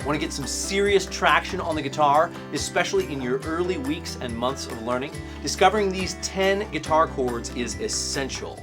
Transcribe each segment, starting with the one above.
Want to get some serious traction on the guitar, especially in your early weeks and months of learning? Discovering these 10 guitar chords is essential.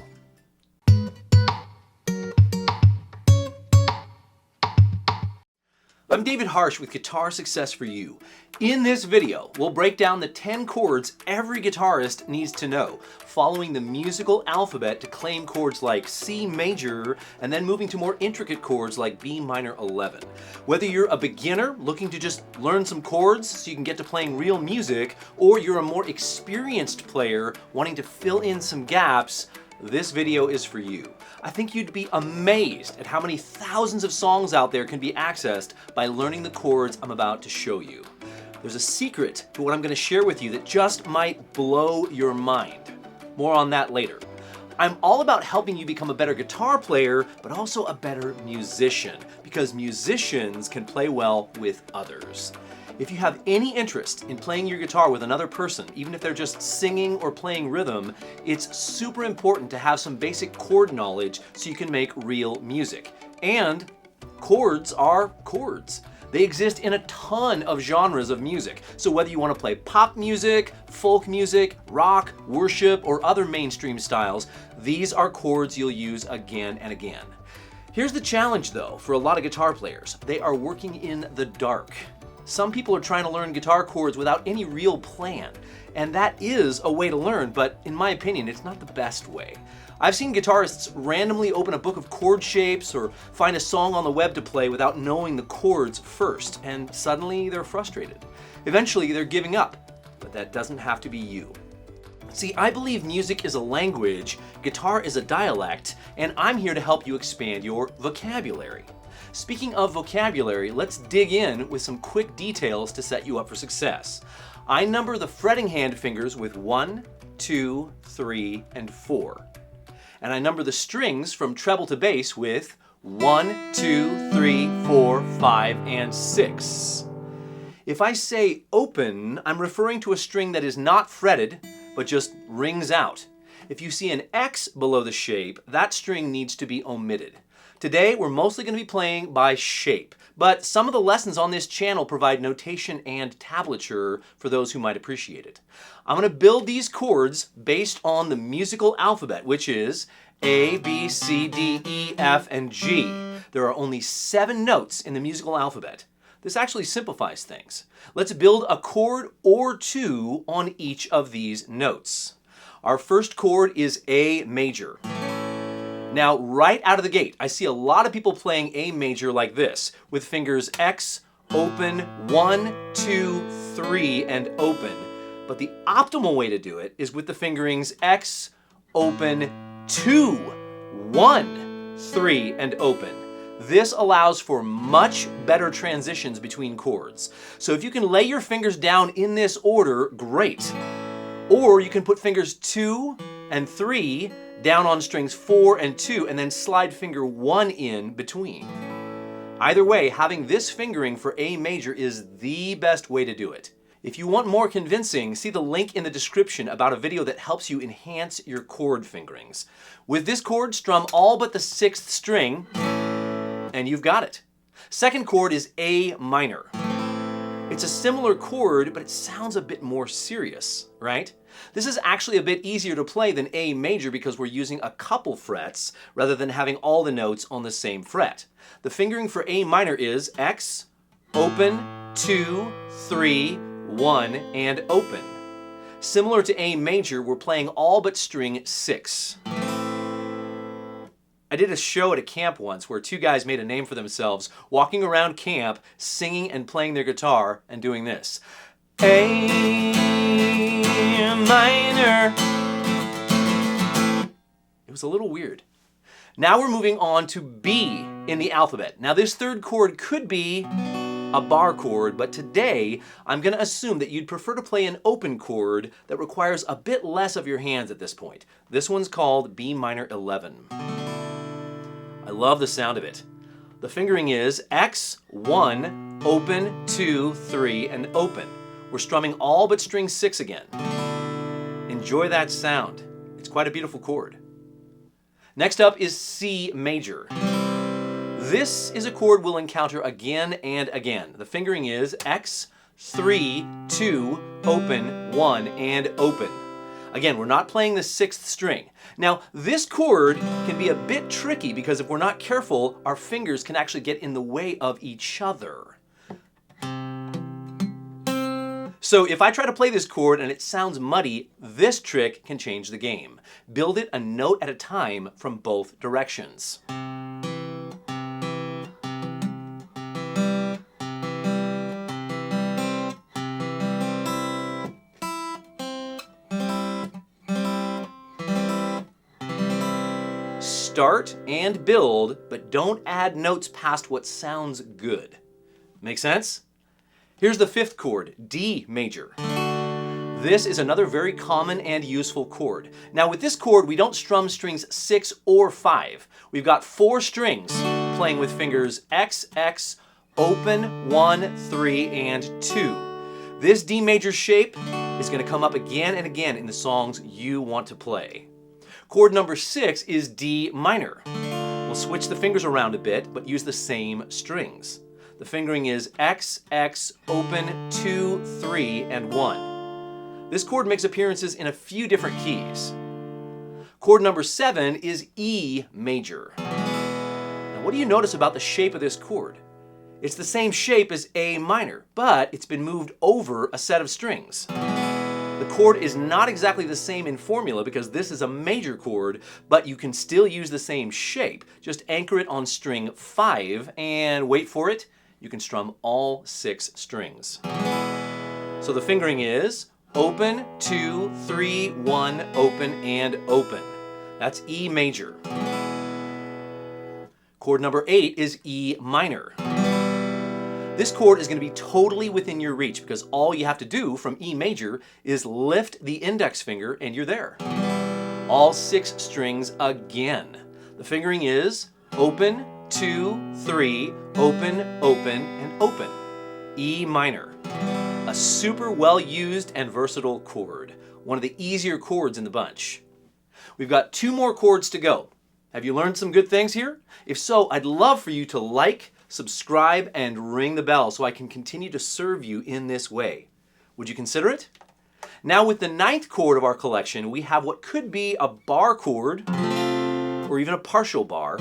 I'm David Harsh with Guitar Success for You. In this video, we'll break down the 10 chords every guitarist needs to know, following the musical alphabet to claim chords like C major, and then moving to more intricate chords like B minor 11. Whether you're a beginner looking to just learn some chords so you can get to playing real music, or you're a more experienced player wanting to fill in some gaps, this video is for you. I think you'd be amazed at how many thousands of songs out there can be accessed by learning the chords I'm about to show you. There's a secret to what I'm going to share with you that just might blow your mind. More on that later. I'm all about helping you become a better guitar player, but also a better musician, because musicians can play well with others. If you have any interest in playing your guitar with another person, even if they're just singing or playing rhythm, it's super important to have some basic chord knowledge so you can make real music. And chords are chords. They exist in a ton of genres of music. So whether you want to play pop music, folk music, rock, worship, or other mainstream styles, these are chords you'll use again and again. Here's the challenge though for a lot of guitar players. They are working in the dark. Some people are trying to learn guitar chords without any real plan, and that is a way to learn, but in my opinion, it's not the best way. I've seen guitarists randomly open a book of chord shapes or find a song on the web to play without knowing the chords first, and suddenly they're frustrated. Eventually, they're giving up, but that doesn't have to be you. See, I believe music is a language, guitar is a dialect, and I'm here to help you expand your vocabulary. Speaking of vocabulary, let's dig in with some quick details to set you up for success. I number the fretting hand fingers with 1, 2, 3, and 4. And I number the strings from treble to bass with 1, 2, 3, 4, 5, and 6. If I say open, I'm referring to a string that is not fretted, but just rings out. If you see an X below the shape, that string needs to be omitted. Today, we're mostly going to be playing by shape, but some of the lessons on this channel provide notation and tablature for those who might appreciate it. I'm going to build these chords based on the musical alphabet, which is A, B, C, D, E, F, and G. There are only 7 notes in the musical alphabet. This actually simplifies things. Let's build a chord or 2 on each of these notes. Our first chord is A major. Now, right out of the gate, I see a lot of people playing A major like this, with fingers X, open, 1, 2, 3, and open. But the optimal way to do it is with the fingerings X, open, 2, 1, 3, and open. This allows for much better transitions between chords. So if you can lay your fingers down in this order, great. Or you can put fingers 2 and 3 down on strings 4 and 2, and then slide finger 1 in between. Either way, having this fingering for A major is the best way to do it. If you want more convincing, see the link in the description about a video that helps you enhance your chord fingerings. With this chord, strum all but the 6th string, and you've got it. Second chord is A minor. It's a similar chord, but it sounds a bit more serious, right? This is actually a bit easier to play than A major because we're using a couple frets rather than having all the notes on the same fret. The fingering for A minor is X, open, 2, 3, 1, and open. Similar to A major, we're playing all but string 6. I did a show at a camp once where 2 guys made a name for themselves, walking around camp, singing and playing their guitar, and doing this. A minor. It was a little weird. Now we're moving on to B in the alphabet. Now this third chord could be a bar chord, but today I'm going to assume that you'd prefer to play an open chord that requires a bit less of your hands at this point. This one's called B minor 11. I love the sound of it. The fingering is X, 1, open, 2, 3, and open. We're strumming all but string 6 again. Enjoy that sound. It's quite a beautiful chord. Next up is C major. This is a chord we'll encounter again and again. The fingering is X, 3, 2, open, 1, and open. Again, we're not playing the 6th string. Now, this chord can be a bit tricky because if we're not careful, our fingers can actually get in the way of each other. So if I try to play this chord and it sounds muddy, this trick can change the game. Build it a note at a time from both directions. Start and build, but don't add notes past what sounds good. Make sense? Here's the 5th chord, D major. This is another very common and useful chord. Now with this chord, we don't strum strings 6 or 5. We've got 4 strings playing with fingers X, X, open, 1, 3, and 2. This D major shape is going to come up again and again in the songs you want to play. Chord number 6 is D minor. We'll switch the fingers around a bit, but use the same strings. The fingering is X, X, open, 2, 3, and 1. This chord makes appearances in a few different keys. Chord number 7 is E major. Now, what do you notice about the shape of this chord? It's the same shape as A minor, but it's been moved over a set of strings. The chord is not exactly the same in formula because this is a major chord, but you can still use the same shape. Just anchor it on string 5 and wait for it. You can strum all 6 strings. So the fingering is open, 2, 3, 1, open, and open. That's E major. Chord number 8 is E minor. This chord is going to be totally within your reach because all you have to do from E major is lift the index finger and you're there. All 6 strings again. The fingering is open, 2, 3, open, open, and open. E minor. A super well used and versatile chord. One of the easier chords in the bunch. We've got 2 more chords to go. Have you learned some good things here? If so, I'd love for you to like, subscribe, and ring the bell so I can continue to serve you in this way. Would you consider it? Now with the 9th chord of our collection, we have what could be a bar chord or even a partial bar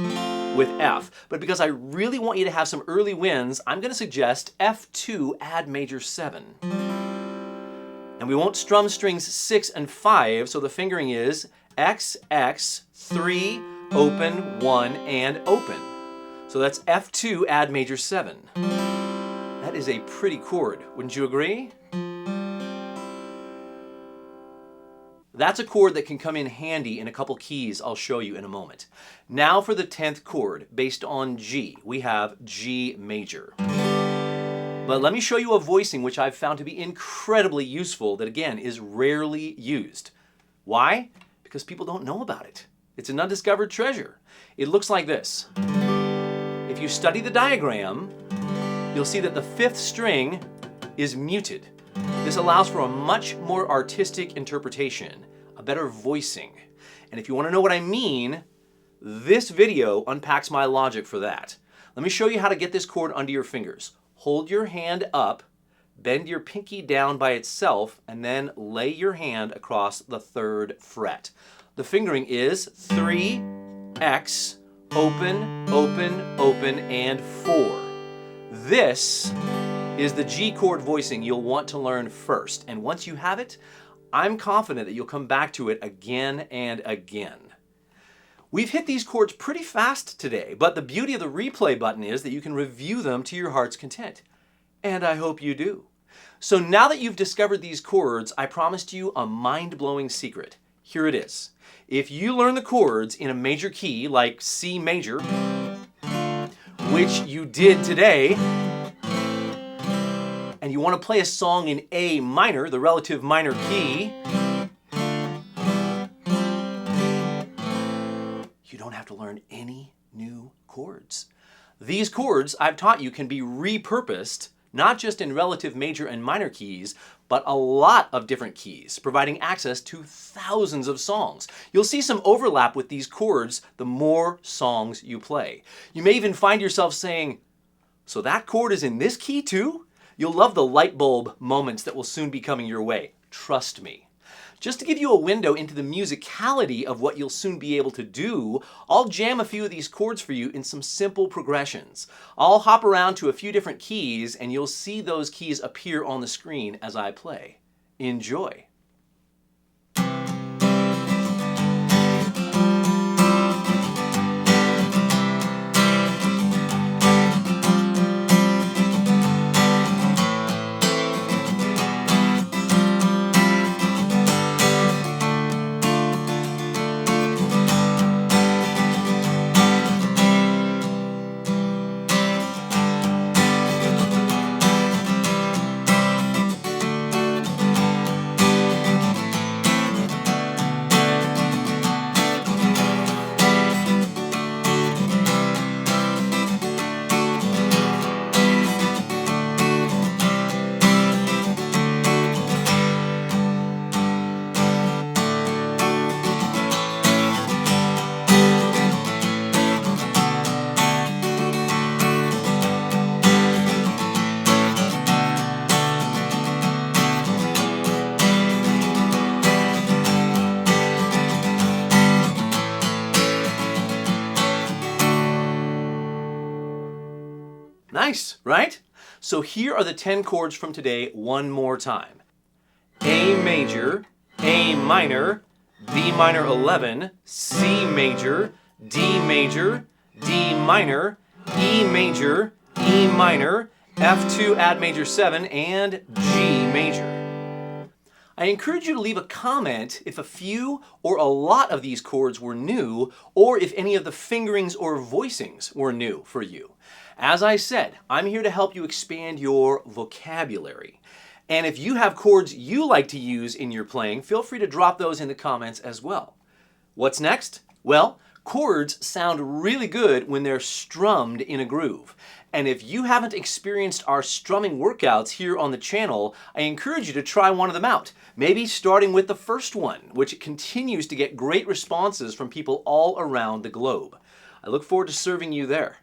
with F. But because I really want you to have some early wins, I'm going to suggest F2 add major 7. And we won't strum strings 6 and 5, so the fingering is X, X, 3, open, 1, and open. So that's F2 add major 7. That is a pretty chord, wouldn't you agree? That's a chord that can come in handy in a couple keys I'll show you in a moment. Now for the 10th chord, based on G, we have G major. But let me show you a voicing which I've found to be incredibly useful that again is rarely used. Why? Because people don't know about it. It's an undiscovered treasure. It looks like this. If you study the diagram, you'll see that the 5th string is muted. This allows for a much more artistic interpretation, a better voicing. And if you want to know what I mean, this video unpacks my logic for that. Let me show you how to get this chord under your fingers. Hold your hand up, bend your pinky down by itself, and then lay your hand across the 3rd fret. The fingering is 3, X, open, open, open, and 4. This is the G chord voicing you'll want to learn first. And once you have it, I'm confident that you'll come back to it again and again. We've hit these chords pretty fast today, but the beauty of the replay button is that you can review them to your heart's content. And I hope you do. So now that you've discovered these chords, I promised you a mind-blowing secret. Here it is. If you learn the chords in a major key like C major, which you did today, and you want to play a song in A minor, the relative minor key, you don't have to learn any new chords. These chords I've taught you can be repurposed not just in relative major and minor keys, but a lot of different keys, providing access to thousands of songs. You'll see some overlap with these chords the more songs you play. You may even find yourself saying, "So that chord is in this key too?" You'll love the light bulb moments that will soon be coming your way. Trust me. Just to give you a window into the musicality of what you'll soon be able to do, I'll jam a few of these chords for you in some simple progressions. I'll hop around to a few different keys and you'll see those keys appear on the screen as I play. Enjoy. Nice, right? So here are the 10 chords from today one more time. A major, A minor, B minor 11, C major, D major, D minor, E major, E minor, F2 add major 7, and G major. I encourage you to leave a comment if a few or a lot of these chords were new, or if any of the fingerings or voicings were new for you. As I said, I'm here to help you expand your vocabulary. And if you have chords you like to use in your playing, feel free to drop those in the comments as well. What's next? Well, chords sound really good when they're strummed in a groove. And if you haven't experienced our strumming workouts here on the channel, I encourage you to try one of them out. Maybe starting with the first one, which continues to get great responses from people all around the globe. I look forward to serving you there.